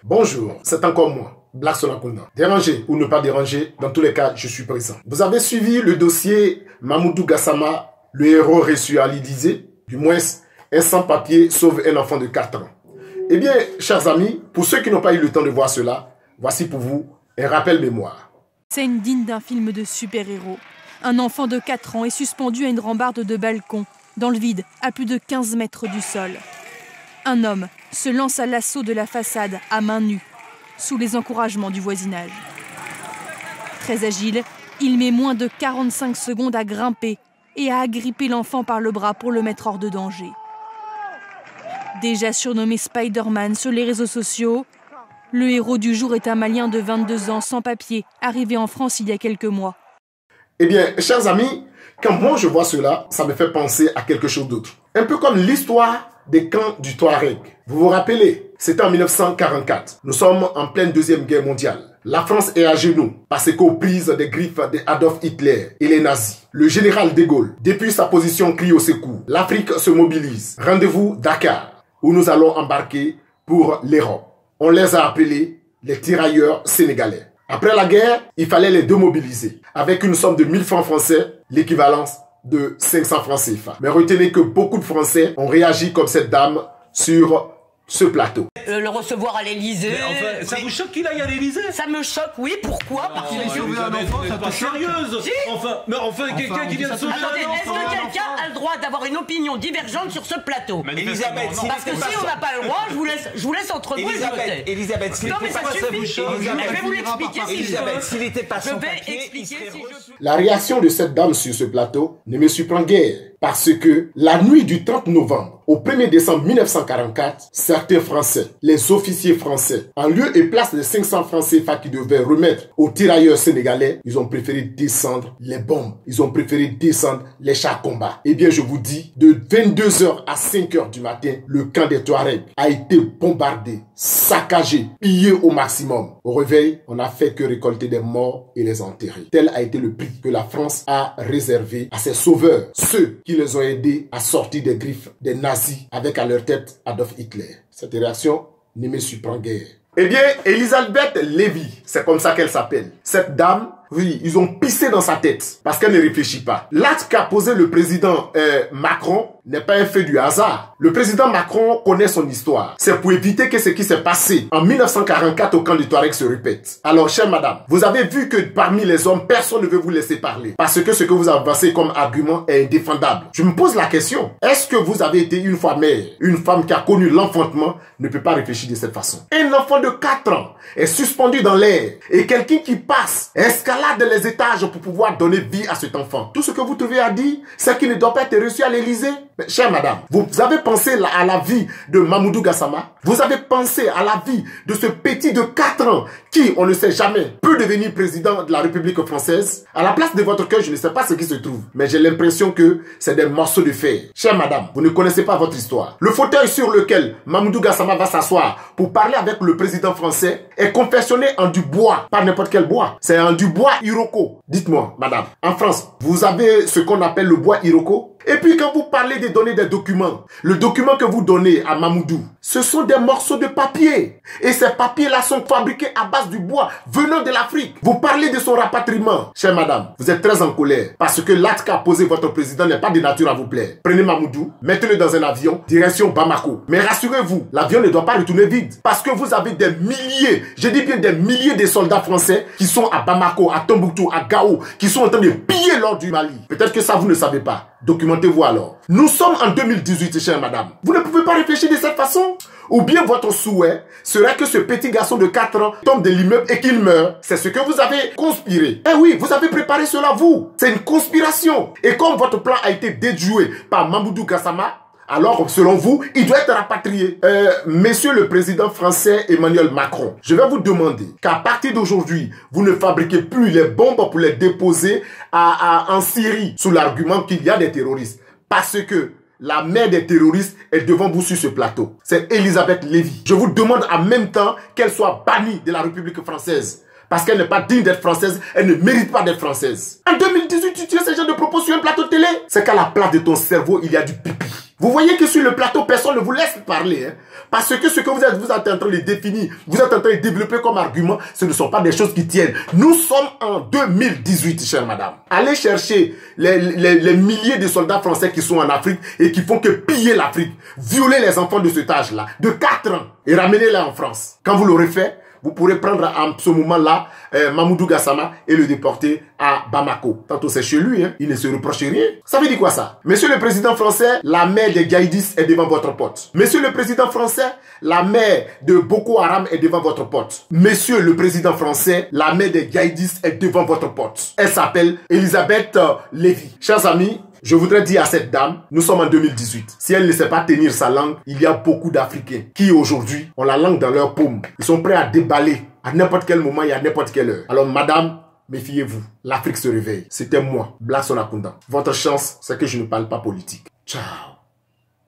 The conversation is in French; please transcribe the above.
Bonjour, c'est encore moi, Black Sonakunda. Déranger ou ne pas déranger, dans tous les cas, je suis présent. Vous avez suivi le dossier Mamoudou Gassama, le héros reçu à l'Élysée. Du moins, un sans-papier sauve un enfant de 4 ans. Eh bien, chers amis, pour ceux qui n'ont pas eu le temps de voir cela, voici pour vous un rappel mémoire. Scène digne d'un film de super-héros. Un enfant de 4 ans est suspendu à une rambarde de balcon, dans le vide, à plus de 15 mètres du sol. Un homme se lance à l'assaut de la façade à main nue, sous les encouragements du voisinage. Très agile, il met moins de 45 secondes à grimper et à agripper l'enfant par le bras pour le mettre hors de danger. Déjà surnommé Spider-Man sur les réseaux sociaux, le héros du jour est un Malien de 22 ans sans papier, arrivé en France il y a quelques mois. Eh bien, chers amis, quand moi je vois cela, ça me fait penser à quelque chose d'autre. Un peu comme l'histoire des camps du Touareg. Vous vous rappelez, c'était en 1944. Nous sommes en pleine Deuxième Guerre mondiale. La France est à genoux parce qu'aux prises des griffes d'Adolf Hitler et les nazis. Le général de Gaulle, depuis sa position, crie au secours. L'Afrique se mobilise. Rendez-vous Dakar, où nous allons embarquer pour l'Europe. On les a appelés les tirailleurs sénégalais. Après la guerre, il fallait les démobiliser. Avec une somme de 1000 francs français, l'équivalence de 500 francs CFA. Mais retenez que beaucoup de Français ont réagi comme cette dame sur ce plateau. Le recevoir à l'Élysée. Enfin, ça vous choque qu'il aille à l'Élysée? Ça me choque, oui. Pourquoi? Parce que sauvé un enfant, ça pas sérieuse. Si. Enfin, quelqu'un qui vient de sauver un enfant. Est-ce que quelqu'un a le droit d'avoir une opinion divergente sur ce plateau? Elisabeth, parce que si on n'a pas le droit, je vous laisse entre vous et je me tais. Elisabeth, s'il non mais était ça pas suffit. ça Je vais vous l'expliquer si je veux. s'il était pas Je sans vais papier, expliquer si je peux. La réaction de cette dame sur ce plateau ne me surprend guère. Parce que la nuit du 30 novembre au 1er décembre 1944, certains Français, les officiers français, en lieu et place des 500 francs CFA qu'ils devaient remettre aux tirailleurs sénégalais, ils ont préféré descendre les bombes. Ils ont préféré descendre les chars à combat. Eh bien, je vous dis, de 22h à 5h du matin, le camp des Touaregs a été bombardé, saccagé, pillé au maximum. Au réveil, on n'a fait que récolter des morts et les enterrer. Tel a été le prix que la France a réservé à ses sauveurs, ceux qui les ont aidés à sortir des griffes des nazis avec à leur tête Adolf Hitler. Cette réaction ne me surprend guère. Eh bien, Elisabeth Lévy, c'est comme ça qu'elle s'appelle. Cette dame, oui, ils ont pissé dans sa tête parce qu'elle ne réfléchit pas. L'acte qu'a posé le président Macron n'est pas un fait du hasard. Le président Macron connaît son histoire. C'est pour éviter que ce qui s'est passé en 1944 au camp du Touareg se répète. Alors, chère madame, vous avez vu que parmi les hommes, personne ne veut vous laisser parler parce que ce que vous avancez comme argument est indéfendable. Je me pose la question, est-ce que vous avez été une fois mère? Une femme qui a connu l'enfantement ne peut pas réfléchir de cette façon. Un enfant de 4 ans est suspendu dans l'air et quelqu'un qui passe escalade les étages pour pouvoir donner vie à cet enfant. Tout ce que vous trouvez à dire, c'est qu'il ne doit pas être reçu à l'Élysée. Chère madame, vous avez pensé à la vie de Mamoudou Gassama? Vous avez pensé à la vie de ce petit de 4 ans qui, on ne sait jamais, peut devenir président de la République française? À la place de votre cœur, je ne sais pas ce qui se trouve, mais j'ai l'impression que c'est des morceaux de fer. Chère madame, vous ne connaissez pas votre histoire. Le fauteuil sur lequel Mamoudou Gassama va s'asseoir pour parler avec le président français est confectionné en du bois, pas n'importe quel bois. C'est en du bois Iroko. Dites-moi, madame, en France, vous avez ce qu'on appelle le bois Iroko? Et puis quand vous parlez de donner des documents, le document que vous donnez à Mamoudou, ce sont des morceaux de papier. Et ces papiers-là sont fabriqués à base du bois venant de l'Afrique. Vous parlez de son rapatriement. Chère madame, vous êtes très en colère parce que l'acte qu'a posé votre président n'est pas de nature à vous plaire. Prenez Mamoudou, mettez-le dans un avion, direction Bamako. Mais rassurez-vous, l'avion ne doit pas retourner vide parce que vous avez des milliers, je dis bien des milliers de soldats français qui sont à Bamako, à Tombouctou, à Gao, qui sont en train de piller l'or du Mali. Peut-être que ça vous ne savez pas. Documentez-vous alors. Nous sommes en 2018, chère madame. Vous ne pouvez pas réfléchir de cette façon? Ou bien votre souhait serait que ce petit garçon de 4 ans tombe de l'immeuble et qu'il meure. C'est ce que vous avez conspiré. Eh oui, vous avez préparé cela vous. C'est une conspiration. Et comme votre plan a été déjoué par Mamoudou Gassama, alors, selon vous, il doit être rapatrié. Monsieur le président français Emmanuel Macron, je vais vous demander qu'à partir d'aujourd'hui, vous ne fabriquez plus les bombes pour les déposer en Syrie sous l'argument qu'il y a des terroristes. Parce que la mère des terroristes est devant vous sur ce plateau. C'est Elisabeth Lévy. Je vous demande en même temps qu'elle soit bannie de la République française. parce qu'elle n'est pas digne d'être française, elle ne mérite pas d'être française. En 2018, tu tiens ce genre de propos sur un plateau de télé. C'est qu'à la place de ton cerveau, il y a du pipi. Vous voyez que sur le plateau, personne ne vous laisse parler. Hein? Parce que ce que vous êtes en train de définir, vous êtes en train de développer comme argument, ce ne sont pas des choses qui tiennent. Nous sommes en 2018, chère madame. Allez chercher les milliers de soldats français qui sont en Afrique et qui font que piller l'Afrique, violer les enfants de cet âge-là, de 4 ans, et ramener-les en France. Quand vous l'aurez fait, vous pourrez prendre en ce moment-là Mamoudou Gassama et le déporter à Bamako. Tantôt c'est chez lui, hein. Il ne se reproche rien. Ça veut dire quoi ça? Monsieur le président français, la mère des Gaïdis est devant votre porte. Monsieur le président français, la mère de Boko Haram est devant votre porte. Monsieur le président français, la mère des Gaïdis est devant votre porte. Elle s'appelle Elisabeth Lévy. Chers amis, je voudrais dire à cette dame, nous sommes en 2018. Si elle ne sait pas tenir sa langue, il y a beaucoup d'Africains qui aujourd'hui ont la langue dans leur paume. Ils sont prêts à déballer à n'importe quel moment et à n'importe quelle heure. Alors madame, méfiez-vous. L'Afrique se réveille. C'était moi, Black Sonakunda. Votre chance, c'est que je ne parle pas politique. Ciao.